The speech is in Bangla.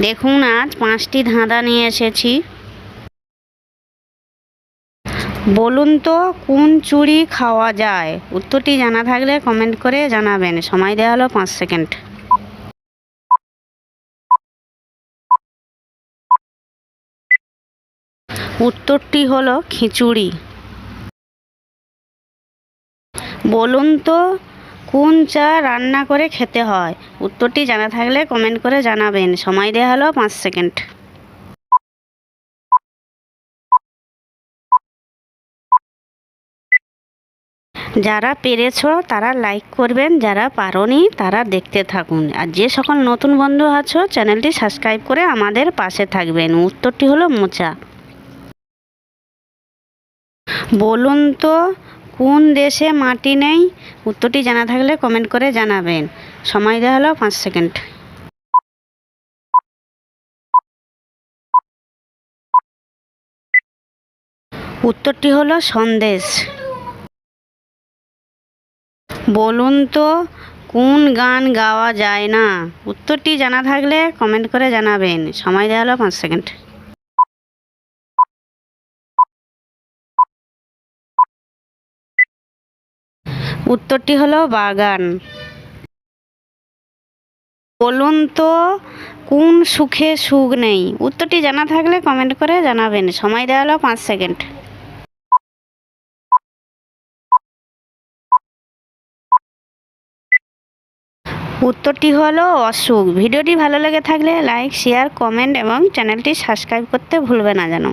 দেখুন আজ 5টি ধাঁধা নিয়ে এসেছি। বলুন তো কোন চুড়ি খাওয়া যায়? উত্তরটি জানা থাকলে কমেন্ট করে জানাবেন। সময় দেওয়া হলো 5 সেকেন্ড। উত্তরটি হলো খিচুড়ি। বলুন তো কোন চা রান্না করে খেতে হয়? উত্তরটি জানা থাকলে কমেন্ট করে জানাবেন। সময় দেওয়া হলো 5 সেকেন্ড। যারা পেরেছো তারা লাইক করবেন, যারা পারোনি তারা দেখতে থাকুন। আর যে সকল নতুন বন্ধু আছো চ্যানেলটি সাবস্ক্রাইব করে আমাদের পাশে থাকবেন। উত্তরটি হলো মোচা। বলুন তো কোন দেশে মাটি নেই? উত্তরটি জানা থাকলে কমেন্ট করে জানাবেন। সময় দেওয়া হলো 5 সেকেন্ড। উত্তরটি হলো সন্দেশ। বলুন তো কোন গান গাওয়া যায় না? উত্তরটি জানা থাকলে কমেন্ট করে জানাবেন। সময় দেওয়া হলো 5 সেকেন্ড। উত্তরটি হলো বাগান। বলুন তো কোন সুখে সুখ নেই? উত্তরটি জানা থাকলে কমেন্ট করে জানাবেন। সময় দেওয়া হলো 5 সেকেন্ড। উত্তরটি হলো অসুখ। ভিডিওটি ভালো লেগে থাকলে লাইক, শেয়ার, কমেন্ট এবং চ্যানেলটি সাবস্ক্রাইব করতে ভুলবে না যেন।